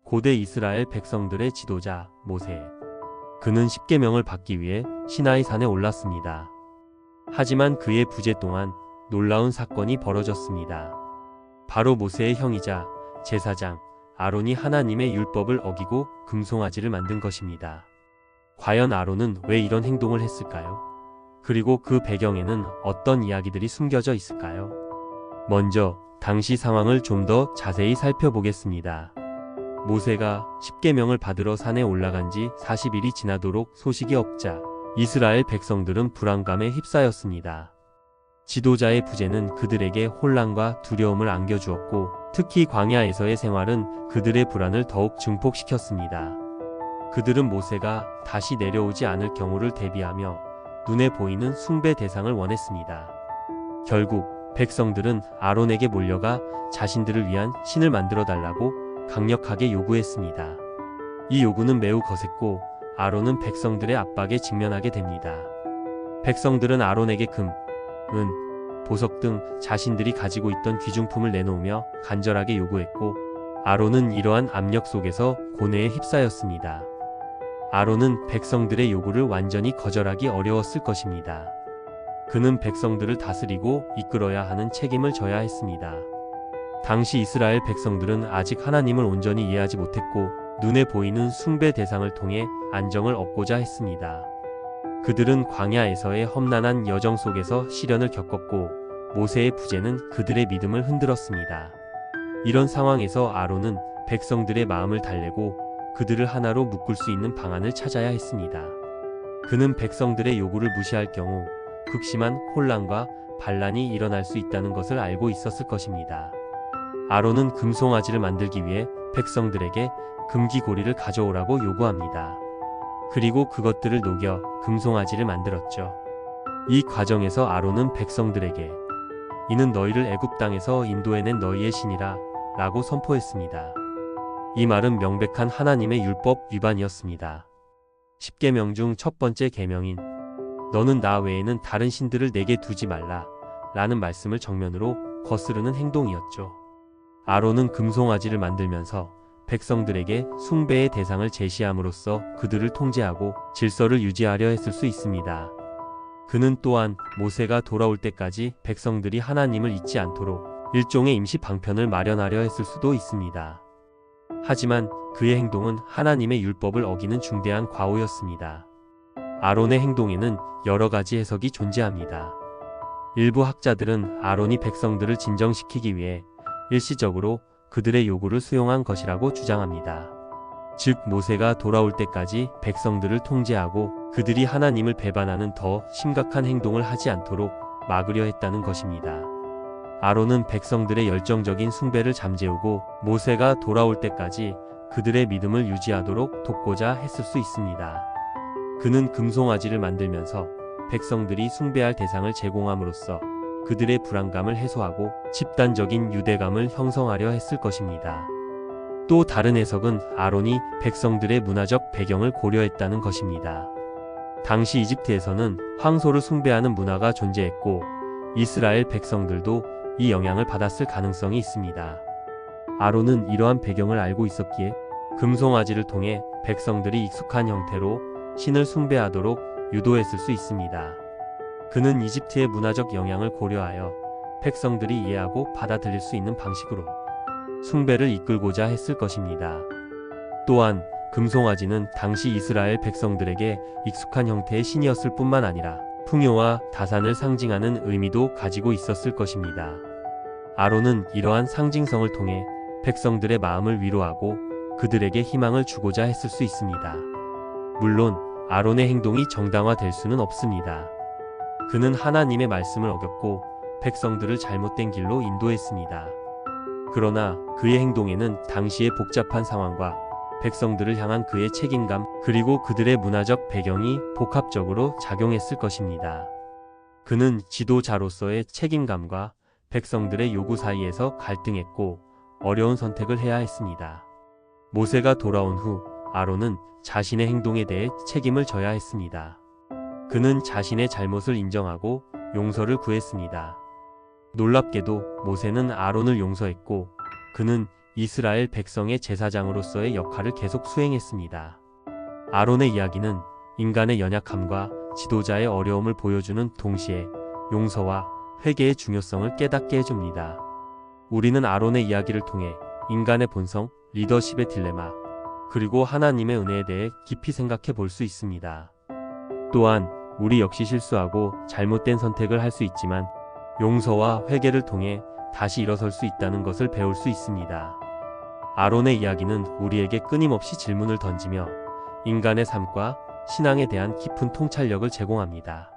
고대 이스라엘 백성들의 지도자 모세. 그는 십계명을 받기 위해 시나이 산에 올랐습니다. 하지만 그의 부재 동안 놀라운 사건이 벌어졌습니다. 바로 모세의 형이자 제사장 아론이 하나님의 율법을 어기고 금송아지를 만든 것입니다. 과연 아론은 왜 이런 행동을 했을까요? 그리고 그 배경에는 어떤 이야기들이 숨겨져 있을까요? 먼저 당시 상황을 좀 더 자세히 살펴보겠습니다. 모세가 십계명을 받으러 산에 올라간 지 40일이 지나도록 소식이 없자 이스라엘 백성들은 불안감에 휩싸였습니다. 지도자의 부재는 그들에게 혼란과 두려움을 안겨주었고, 특히 광야에서의 생활은 그들의 불안을 더욱 증폭시켰습니다. 그들은 모세가 다시 내려오지 않을 경우를 대비하며 눈에 보이는 숭배 대상을 원했습니다. 결국 백성들은 아론에게 몰려가 자신들을 위한 신을 만들어 달라고 강력하게 요구했습니다. 이 요구는 매우 거셌고 아론은 백성들의 압박에 직면하게 됩니다. 백성들은 아론에게 금, 은, 보석 등 자신들이 가지고 있던 귀중품을 내놓으며 간절하게 요구했고, 아론은 이러한 압력 속에서 고뇌에 휩싸였습니다. 아론은 백성들의 요구를 완전히 거절하기 어려웠을 것입니다. 그는 백성들을 다스리고 이끌어야 하는 책임을 져야 했습니다. 당시 이스라엘 백성들은 아직 하나님을 온전히 이해하지 못했고, 눈에 보이는 숭배 대상을 통해 안정을 얻고자 했습니다. 그들은 광야에서의 험난한 여정 속에서 시련을 겪었고, 모세의 부재는 그들의 믿음을 흔들었습니다. 이런 상황에서 아론은 백성들의 마음을 달래고 그들을 하나로 묶을 수 있는 방안을 찾아야 했습니다. 그는 백성들의 요구를 무시할 경우 극심한 혼란과 반란이 일어날 수 있다는 것을 알고 있었을 것입니다. 아론은 금송아지를 만들기 위해 백성들에게 금기고리를 가져오라고 요구합니다. 그리고 그것들을 녹여 금송아지를 만들었죠. 이 과정에서 아론은 백성들에게 이는 너희를 애굽 땅에서 인도해낸 너희의 신이라 라고 선포했습니다. 이 말은 명백한 하나님의 율법 위반이었습니다. 십계명 중 첫 번째 계명인 너는 나 외에는 다른 신들을 내게 두지 말라 라는 말씀을 정면으로 거스르는 행동이었죠. 아론은 금송아지를 만들면서 백성들에게 숭배의 대상을 제시함으로써 그들을 통제하고 질서를 유지하려 했을 수 있습니다. 그는 또한 모세가 돌아올 때까지 백성들이 하나님을 잊지 않도록 일종의 임시 방편을 마련하려 했을 수도 있습니다. 하지만 그의 행동은 하나님의 율법을 어기는 중대한 과오였습니다. 아론의 행동에는 여러 가지 해석이 존재합니다. 일부 학자들은 아론이 백성들을 진정시키기 위해 일시적으로 그들의 요구를 수용한 것이라고 주장합니다. 즉 모세가 돌아올 때까지 백성들을 통제하고 그들이 하나님을 배반하는 더 심각한 행동을 하지 않도록 막으려 했다는 것입니다. 아론은 백성들의 열정적인 숭배를 잠재우고 모세가 돌아올 때까지 그들의 믿음을 유지하도록 돕고자 했을 수 있습니다. 그는 금송아지를 만들면서 백성들이 숭배할 대상을 제공함으로써 그들의 불안감을 해소하고 집단적인 유대감을 형성하려 했을 것입니다. 또 다른 해석은 아론이 백성들의 문화적 배경을 고려했다는 것입니다. 당시 이집트에서는 황소를 숭배하는 문화가 존재했고 이스라엘 백성들도 이 영향을 받았을 가능성이 있습니다. 아론은 이러한 배경을 알고 있었기에 금송아지를 통해 백성들이 익숙한 형태로 신을 숭배하도록 유도했을 수 있습니다. 그는 이집트의 문화적 영향을 고려하여 백성들이 이해하고 받아들일 수 있는 방식으로 숭배를 이끌고자 했을 것입니다. 또한 금송아지는 당시 이스라엘 백성들에게 익숙한 형태의 신이었을 뿐만 아니라 풍요와 다산을 상징하는 의미도 가지고 있었을 것입니다. 아론은 이러한 상징성을 통해 백성들의 마음을 위로하고 그들에게 희망을 주고자 했을 수 있습니다. 물론 아론의 행동이 정당화될 수는 없습니다. 그는 하나님의 말씀을 어겼고 백성들을 잘못된 길로 인도했습니다. 그러나 그의 행동에는 당시의 복잡한 상황과 백성들을 향한 그의 책임감 그리고 그들의 문화적 배경이 복합적으로 작용했을 것입니다. 그는 지도자로서의 책임감과 백성들의 요구 사이에서 갈등했고 어려운 선택을 해야 했습니다. 모세가 돌아온 후 아론은 자신의 행동에 대해 책임을 져야 했습니다. 그는 자신의 잘못을 인정하고 용서를 구했습니다. 놀랍게도 모세는 아론을 용서했고 그는 이스라엘 백성의 제사장으로서의 역할을 계속 수행했습니다. 아론의 이야기는 인간의 연약함과 지도자의 어려움을 보여주는 동시에 용서와 회개의 중요성을 깨닫게 해줍니다. 우리는 아론의 이야기를 통해 인간의 본성, 리더십의 딜레마, 그리고 하나님의 은혜에 대해 깊이 생각해 볼 수 있습니다. 또한 우리 역시 실수하고 잘못된 선택을 할 수 있지만 용서와 회개를 통해 다시 일어설 수 있다는 것을 배울 수 있습니다. 아론의 이야기는 우리에게 끊임없이 질문을 던지며 인간의 삶과 신앙에 대한 깊은 통찰력을 제공합니다.